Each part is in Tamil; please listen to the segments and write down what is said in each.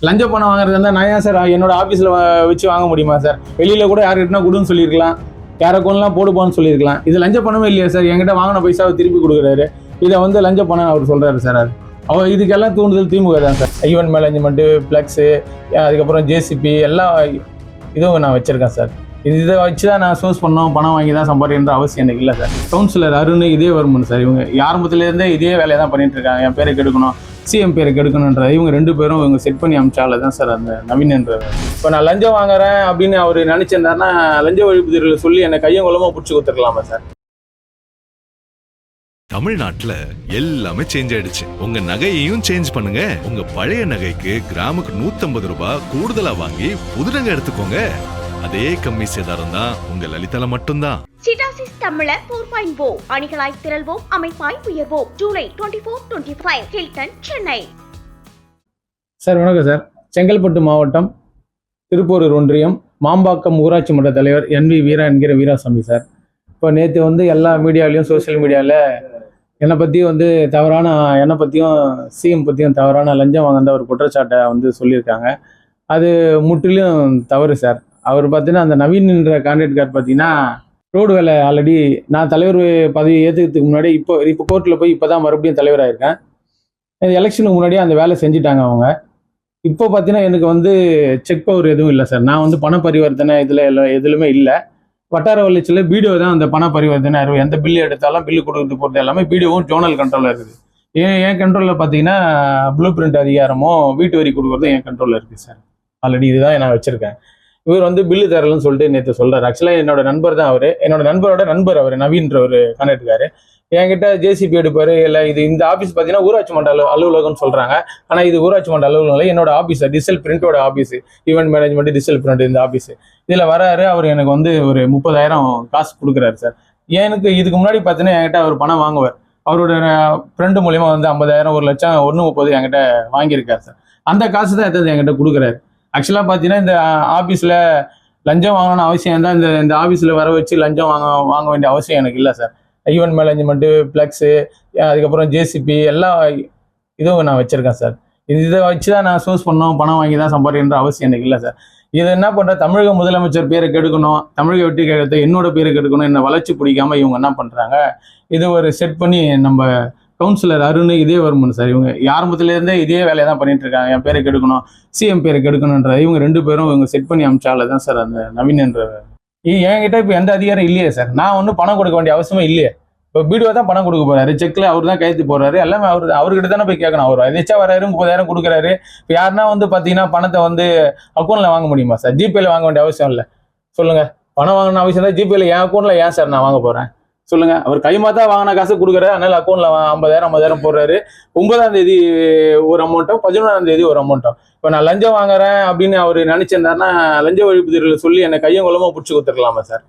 லஞ்ச பணம் வாங்குறது இருந்தால் நான் ஏன் சார் என்னோட ஆஃபீஸில் வச்சு வாங்க முடியுமா சார்? வெளியில் கூட யார்கிட்டனா கொடுன்னு சொல்லியிருக்கலாம், யாரைக்கொன்னெலாம் போடுப்பான்னு சொல்லியிருக்கலாம். இது லஞ்ச பணமே இல்லையா சார்? என்கிட்ட வாங்கின பைசாவை திருப்பி கொடுக்குறாரு. இதை வந்து லஞ்ச பணம் அவர் சொல்கிறாரு சார். அவர் இதுக்கெல்லாம் தூண்டுதல் திமுக தான் சார். ஈவென்ட் மேனேஜ்மெண்ட்டு, ஃப்ளெக்ஸு, அதுக்கப்புறம் ஜேசிபி எல்லா இதுவும் நான் வச்சுருக்கேன் சார். இதை வச்சு தான் நான் சோர்ஸ் பண்ணோம், பணம் வாங்கி தான் சம்பாதிக்கின்ற அவசியம் எனக்கு இல்லை சார். கவுன்சிலர் அருண் இதே வருமானு சார். இவங்க ஆரம்பத்துலேருந்தே இதே வேலையை தான் பண்ணிட்டு இருக்காங்க. என் பேரை கெடுக்கணும், சிஎம் பேரை கெடுக்கணுன்ற இவங்க ரெண்டு பேரும் இவங்க செட் பண்ணி அமிச்சால தான் சார் அந்த நவீன் என்ற. இப்போ நான் லஞ்சம் வாங்குறேன் அப்படின்னு அவர் நினைச்சிருந்தாருன்னா லஞ்ச ஒழிப்புத்துறையில் சொல்லி என்னை கையும் குளமாக பிடிச்சி கொடுத்துருக்கலாமா சார்? தமிழ்நாட்டுல எல்லாமே சேஞ்ச் ஆயிடுச்சு. உங்க நகையையும் சேஞ்ச் பண்ணுங்க. உங்க பழைய நகைக்கு கிராமுக்கு 150 ரூபாய் கூடுதலா வாங்கி புது நகை எடுத்துக்கோங்க. அதே கம்மி சேதாரம் தான் உங்க லலிதால மட்டும்தான். சிட்டாசிஸ் தமிழர் 4.0 அணிகளாய் திரள்வோம், அமைப்பாய் உயர்வோம். ஜூலை 24-25 ஹில்டன், சென்னை. சார் வணக்கம் சார். செங்கல்பட்டு மாவட்டம் திருப்பூர் ஒன்றியம் மாம்பாக்கம் ஊராட்சி மன்ற தலைவர் NV வீரா என்கிற வீராசாமி சார். இப்போ நேற்று வந்து எல்லா மீடியாவிலையும் சோசியல் மீடியாவில் என்னை பற்றியும் வந்து தவறான, என்னை பற்றியும் சிஎம் பற்றியும் தவறான லஞ்சம் வாங்கின ஒரு குற்றச்சாட்டை வந்து சொல்லியிருக்காங்க. அது முற்றிலும் தவறு சார். அவர் பார்த்தீங்கன்னா அந்த நவீன்ன்ற கான்ட்ராக்ட்கார் பார்த்தீங்கன்னா ரோடு வேலை ஆல்ரெடி நான் தலைவர் பதவி ஏற்றுக்கிறதுக்கு முன்னாடி இப்போ கோர்ட்டில் போய் இப்போ தான் மறுபடியும் தலைவராகிருக்கேன். எலெக்ஷனுக்கு முன்னாடியே அந்த வேலை செஞ்சுட்டாங்க அவங்க. இப்போ பார்த்தீங்கன்னா எனக்கு வந்து செக் பவர் எதுவும் இல்லை சார். நான் வந்து பண பரிவர்த்தனை எதுலையுமே இல்லை. வட்டார வளர்ச்சியில் பிடிஓ தான் அந்த பண பரிவர்த்தனை எந்த பில்லு எடுத்தாலும் பில்லு கொடுக்குறது போகிறது எல்லாமே பிடிஓவும் ஜோனல் கண்ட்ரோலில் இருக்குது. என் கண்ட்ரோலில் பார்த்தீங்கன்னா ப்ளூ பிரிண்ட் அதிகாரமும் வீட்டு வரி கொடுக்குறதும் என் கண்ட்ரோலில் இருக்குது சார். ஆல்ரெடி இதுதான் நான் வச்சுருக்கேன். இவர் வந்து பில்லு தரலன்னு சொல்லிட்டு நேற்று சொல்கிறார். ஆக்சுவலாக என்னோட நண்பர் தான் அவர். என்னோட நண்பரோட நண்பர் அவர் நவீன்ற ஒரு கான்ட்ராக்ட்காரு. என்கிட்ட ஜேசிபி எடுப்பார். இல்லை இது இந்த ஆஃபீஸ் பார்த்தீங்கன்னா ஊராட்சி மன்ற அலுவலகம்னு சொல்கிறாங்க. ஆனால் இது ஊராட்சி மன்ற அலுவலகம் இல்லை, என்னோட ஆஃபீஸ் டிஜிட்டல் பிரிண்டோட office, event management digital print இந்த ஆஃபீஸ். இதில் வராரு. அவர் எனக்கு வந்து ஒரு 30,000 காசு கொடுக்குறாரு சார். எனக்கு இதுக்கு முன்னாடி பார்த்தீங்கன்னா என்கிட்ட அவர் பணம் வாங்குவார். அவரோட ஃப்ரெண்டு மூலியமாக வந்து 50,000 1,00,000 1.30 என்கிட்ட வாங்கியிருக்காரு சார். அந்த காசு தான் எடுத்து என்கிட்ட கொடுக்குறாரு. ஆக்சுவலாக பார்த்தீங்கன்னா இந்த ஆஃபீஸில் லஞ்சம் வாங்கணும்னு அவசியம் தான். இந்த ஆஃபீஸில் வர வச்சு லஞ்சம் வாங்க வேண்டிய அவசியம் எனக்கு இல்லை சார். ஈவெண்ட் மேனேஜ்மெண்ட்டு, ஃப்ளெக்ஸு, அதுக்கப்புறம் ஜேசிபி எல்லா இதுவும் நான் வச்சுருக்கேன் சார். இதை வச்சு தான் நான் சோர்ஸ் பண்ணோம், பணம் வாங்கி தான் சம்பாதிக்கின்ற அவசியம் எனக்கு இல்லை சார். இது என்ன பண்ணுற, தமிழக முதலமைச்சர் பேரை கெடுக்கணும், தமிழக வெற்றி கழகத்தை என்னோட பேரை கெடுக்கணும், என்னை வளர்ச்சி பிடிக்காம இவங்க என்ன பண்ணுறாங்க, இது ஒரு செட் பண்ணி நம்ம கவுன்சிலர் அருண் இதே வருமானு சார். இவங்க ஆரம்பத்துலேருந்தே இதே வேலையை தான் பண்ணிட்டு இருக்காங்க. என் பேரை கெடுக்கணும், சிஎம் பேரை கெடுக்கணுன்ற இவங்க ரெண்டு பேரும் இவங்க செட் பண்ணி அமிச்சால தான் சார் அந்த நவீன் என்ற. என்கிட்ட இப்போ எந்த அதிகாரம் இல்லையே சார். நான் ஒன்றும் பணம் கொடுக்க வேண்டிய அவசியமே இல்லையே. இப்போ பிடிஓ தான் பணம் கொடுக்க போறாரு. செக்கில் அவர் தான் கையெழுத்து போடுறாரு. எல்லாமே அவர்கிட்ட தானே போய் கேட்கணும். அவர் எதாச்சும் வராரு, 30,000 கொடுக்குறாரு. இப்போ யாருன்னா வந்து பார்த்தீங்கன்னா பணத்தை வந்து அக்கௌண்ட்டில் வாங்க முடியுமா சார்? ஜிபேல வாங்க வேண்டிய அவசியம் இல்லை. சொல்லுங்க, பணம் வாங்கணும் அவசியம் தான். ஜிபேல என் அக்கௌண்ட்டில் ஏன் சார் நான் வாங்க போகிறேன்? சொல்லுங்க. அவர் கைமாத்தா வாங்கின காசு கொடுக்குறாரு. அதனால அக்கௌண்ட்ல 50,000 போடுறாரு. 9ஆம் தேதி ஒரு அமௌண்ட்டும் 11ஆம் தேதி ஒரு அமௌண்ட்டும். இப்போ நான் லஞ்சம் வாங்குறேன் அப்படின்னு அவர் நினைச்சிருந்தாருன்னா லஞ்ச ஒழிப்புத்துறையில் சொல்லி என்னை கையும் குளமாக பிடிச்சி கொடுத்துருக்கலாமா சார்?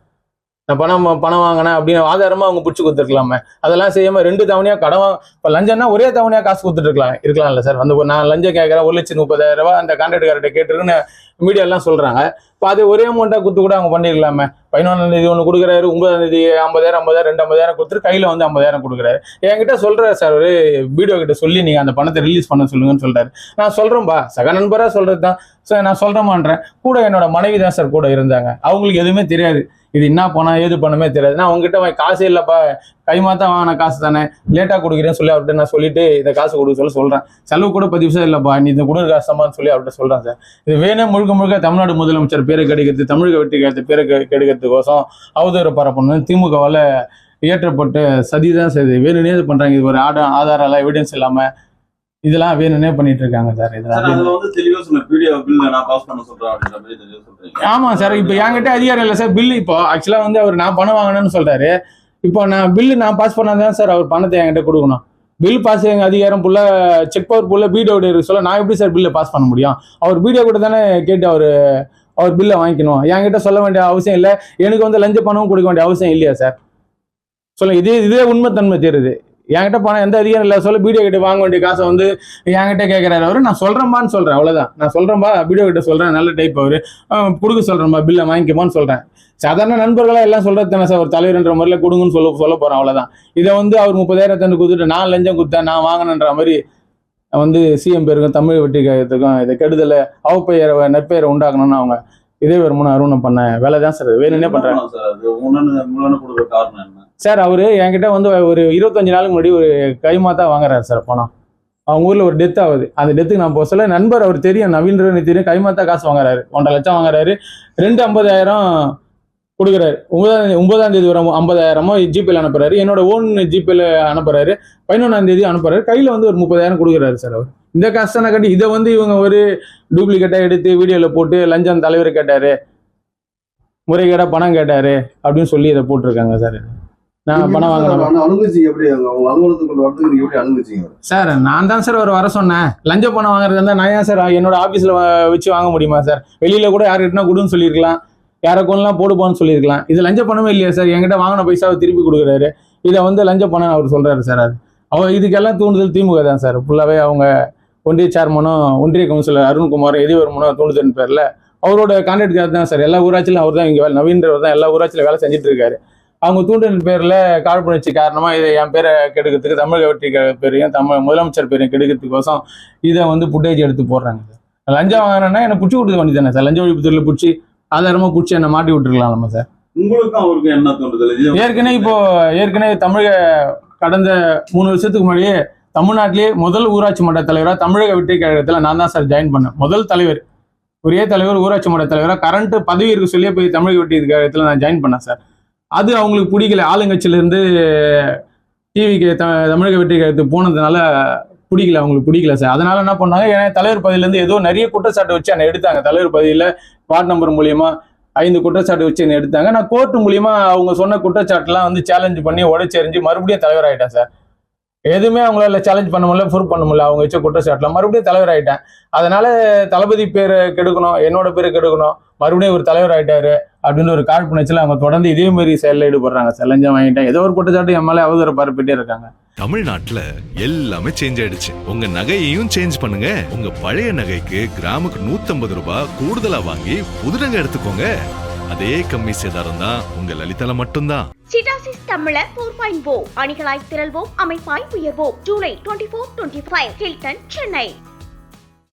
நான் பணம் வாங்கினேன் அப்படின்னு ஆதாரமாக அவங்க பிடிச்சி கொடுத்துருக்கலாமே. அதெல்லாம் செய்யாமல் 2 தவணையாக கடன் இப்போ லஞ்சம்னா ஒரே தவணையாக காசு கொடுத்துட்டு இருக்கலாம்ல சார். வந்து நான் லஞ்சம் கேட்குறேன் 1,30,000 அந்த கான்ட்ராக்ட்கார்ட்ட கேட்டுருக்குன்னு மீடியாலாம் சொல்கிறாங்க. இப்போ அது ஒரே அமௌண்ட்டாக கொடுத்து கூட அவங்க பண்ணிருக்கலாமே. 11ஆம் தேதி ஒன்று கொடுக்குறாரு, 9ஆம் தேதி 50,000 50,000 கொடுத்துட்டு கையில் வந்து 50,000 கொடுக்குறாரு. என்கிட்ட சொல்கிறார் சார், ஒரு வீடியோ கிட்ட சொல்லி நீங்கள் அந்த பணத்தை ரிலீஸ் பண்ண சொல்லுங்கன்னு சொல்கிறாரு. நான் சொல்கிறேன்ப்பா, சக நண்பராக சொல்கிறது தான் சார், நான் சொல்கிறேமான்றேன். கூட என்னோட மனைவி தான் சார் கூட இருந்தாங்க. அவங்களுக்கு எதுவுமே தெரியாது, இது என்ன பணம் ஏது பணமே தெரியாது. நான் அவங்ககிட்ட காசே இல்லைப்பா, கைமாத்தா வாங்கின காசு தானே, லேட்டாக கொடுக்குறேன்னு சொல்லி அவர்கிட்ட நான் சொல்லிட்டு இந்த காசு கொடுக்க சொல்கிறேன். செலவு கூட 10 நிமிஷம் இல்லைப்பா, நீ இந்த கொடுக்குற காசுமான்னு சொல்லி அவர்கிட்ட சொல்கிறேன் சார். இது வேணும் முழுக்க தமிழ்நாடு முதலமைச்சர் பேரை கெடுக்கிறது, தமிழக வெற்றி கழகத்தை பேரை கெடுக்கிறதுக்கோசம் அவதூறு பரப்பணும் திமுகவால் இயற்றப்பட்ட சதி தான் சார். இது வேணும்னே இது பண்ணுறாங்க. இது ஒரு ஆதாரம் எல்லாம் எவிடன்ஸ் இல்லாமல் இதெல்லாம் வேணும்னே பண்ணிட்டு இருக்காங்க சார். ஆமா சார். இப்போ என்கிட்ட அதிகாரம் இல்லை சார். பில்லு இப்போ ஆக்சுவலா வந்து அவர் நான் பணம் வாங்கணும்னு சொல்றாரு. இப்போ நான் பில்லு நான் பாஸ் பண்ணாதான் சார் அவர் பணத்தை என்கிட்ட கொடுக்கணும். பில் பாஸ் அதிகாரம் புள்ள செக் பவர் புள்ள பிடிஓ சொல்ல நான் எப்படி சார் பில்லை பாஸ் பண்ண முடியும்? அவர் பிடிஓ கூட தானே கேட்டு அவர் பில்லை வாங்கிக்கணும். என்கிட்ட சொல்ல வேண்டிய அவசியம் இல்லை. எனக்கு வந்து லஞ்ச பணமும் கொடுக்க வேண்டிய அவசியம் இல்லையா சார்? சொல்லுங்க. இதே உண்மைத்தன்மை தெரியுது. என்கிட்ட பணம் எந்த அதிகாரம் இல்லை சொல்ல பிடிஓ கிட்ட வாங்க வேண்டிய காசை வந்து என்கிட்ட கேட்குறாரு அவரு. நான் சொல்கிறேன்பான்னு சொல்கிறேன், அவ்வளோதான். நான் சொல்கிறேன்பா, பிடிஓ கிட்ட சொல்கிறேன், நல்ல டைப் அவர் கொடுக்க சொல்கிறேன்பா, பில்லை வாங்கிக்கமான்னு சொல்கிறேன். சாதாரண நண்பர்களாக எல்லாம் சொல்கிறது தானே சார். ஒரு தலைவர்ன்ற முறையில் கொடுங்கன்னு சொல்ல போகிறேன், அவ்வளோதான். இதை வந்து அவர் 30,000 கொடுத்துட்டு நான் லஞ்சம் கொடுத்தேன், நான் வாங்கினன்ற மாதிரி வந்து சிஎம் பேருக்கும் தமிழ் வெற்றி கழகத்துக்கும் இதை கெடுதலை அவப்பெயரை நற்பெயரை உண்டாக்கணும்னு அவங்க இதே வருமானம் அருணம் பண்ண வேலை தான் சார் வேணும்னே பண்றாங்க சார். அவரு என்கிட்ட வந்து ஒரு 25 நாளுக்கு முன்னாடி ஒரு கைமாத்தா வாங்குறாரு சார் பணம். அவங்க ஊர்ல ஒரு டெத் ஆகுது. அந்த டெத்துக்கு நான் போக சொல்ல நண்பர் அவர் தெரியும், நவீன் தெரியும், கைமாத்தா காசு வாங்குறாரு. 1.5 லட்சம் வாங்குறாரு. 50,000 கொடுக்குறாரு. 9ஆம் தேதி ஒரு 50,000 ஜிபேல அனுப்புறாரு. என்னோட ஓன் ஜிபேல அனுப்புறாரு. 11ஆம் தேதி அனுப்புறாரு. கையில வந்து ஒரு 30,000 கொடுக்குறாரு சார் அவர். இந்த கஷ்டம் கட்டி இதை வந்து இவங்க ஒரு டூப்ளிகேட்டா எடுத்து வீடியோல போட்டு லஞ்சம் தலைவர் கேட்டாரு, முறைகேடா பணம் கேட்டாரு அப்படின்னு சொல்லி இதை போட்டிருக்காங்க சார். நான் பணம் வாங்கினேன் சார். நான் தான் சார் அவர் வர சொன்னேன். லஞ்ச பணம் வாங்குறது இருந்தா நான் ஏன் சார் என்னோட ஆபீஸ்ல வச்சு வாங்க முடியுமா சார்? வெளியில கூட யாருக்கிட்டனா கொடுன்னு சொல்லியிருக்கலாம், யாரை கொண்டலாம் போடுப்பான்னு சொல்லியிருக்கலாம். இது லஞ்ச பணமே இல்லையா சார்? என்கிட்ட வாங்கின பைசாவை திருப்பி கொடுக்குறாரு. இதை வந்து லஞ்ச பணம் அவர் சொல்றாரு சார். அது அவர் இதுக்கெல்லாம் தூண்டுதல் திமுக தான் சார். ஃபுல்லாவே அவங்க ஒன்றிய சேர்மனும் ஒன்றிய கவுன்சிலர் அருண்குமார் எதிர்வர்மனும் தூண்டுதல் பேர்ல அவரோட கான்ட்ராக்ட் தான் சார். எல்லா ஊராட்சியிலும் அவர் தான் இங்கே நவீன்றவர் தான் எல்லா ஊராட்சியில வேலை செஞ்சுட்டு இருக்காரு. அவங்க தூண்டின் பேர்ல காழ்ப்புணர்ச்சி காரணமா இதை என் பேரை கெடுக்கிறதுக்கு, தமிழக வெற்றி பேரையும் முதலமைச்சர் பேரையும் கெடுக்கிறதுக்கோசம் இதை வந்து புட்டேஜ் எடுத்து போடுறாங்க சார். லஞ்சம் வாங்கினா என்ன பிடிச்சி விட்டு பண்ணி தானே சார்? லஞ்ச ஒழிப்புத்துறையில பிடிச்சி ஆதாரமா பிடிச்சி என்ன மாட்டி விட்டுருக்கலாம் நம்ம சார். உங்களுக்கும் அவருக்கு என்ன தோன்றுதல்? ஏற்கனவே தமிழக கடந்த 3 வருஷத்துக்கு முன்னாடியே தமிழ்நாட்டிலேயே முதல் ஊராட்சி மன்ற தலைவராக தமிழக வெற்றி கழகத்தில் நான் தான் சார் ஜாயின் பண்ணேன். முதல் தலைவர், ஒரே தலைவர் ஊராட்சி மன்ற தலைவராக கரண்ட் பதவி இருக்க சொல்லியே போய் தமிழக வெற்றி கழகத்தில் நான் ஜாயின் பண்ணேன் சார். அது அவங்களுக்கு பிடிக்கல. ஆளுங்கட்சியிலேருந்து டிவிக்கு தமிழக வெற்றி கழகத்துக்கு போனதுனால அவங்களுக்கு பிடிக்கல சார். அதனால என்ன பண்ணாங்க, ஏன்னா தலைவர் பதவியிலேருந்து ஏதோ நிறைய குற்றச்சாட்டு வச்சு என்னை எடுத்தாங்க. தலைவர் பதவியில் வார்டு நம்பர் மூலியமா 5 குற்றச்சாட்டு வச்சு என்னை எடுத்தாங்க. நான் கோர்ட்டு மூலியமா அவங்க சொன்ன குற்றச்சாட்டுலாம் வந்து சேலஞ்ச் பண்ணி உடைச்செறிஞ்சு மறுபடியும் தலைவர் ஆகிட்டேன் சார். எதுவுமே அவங்களால சேலஞ்ச் பண்ண முடியல, ப்ரூவ் பண்ண முடியல. அவங்க வச்ச குற்றச்சாட்டுல மறுபடியும் தலைவர் ஆகிட்டேன். அதனால தளபதி பேரை கெடுக்கணும், என்னோட பேரை கெடுக்கணும், மறுபடியும் ஒரு தலைவர் ஆகிட்டாரு அப்படின்னு ஒரு காழ்ப்புணர்ச்சியில் அவங்க தொடர்ந்து இதே மாதிரி செயலில் ஈடுபடுறாங்க சார். லஞ்சம் வாங்கிட்டேன், ஏதோ ஒரு குற்றச்சாட்டு என் மேலே அவதூற பரப்பிட்டே இருக்காங்க. தமிழ்நாட்டுல எல்லாமே சேஞ்ச் ஆயிடுச்சு. உங்க நகையையும் சேஞ்ச் பண்ணுங்க. உங்க பழைய நகைக்கு கிராமுக்கு 150 ரூபாய் கூடுதலா வாங்கி புது நகை எடுத்துக்கோங்க. அதே கம்மி சேதாரம் தான் உங்க லலிதால மட்டும்தான். சிட்டாசிஸ் தமிழர் 4.0 அணிகளாய் திரள்வோம், அமைப்பாய் உயர்வோம். ஜூலை 24-25 ஹில்டன், சென்னை.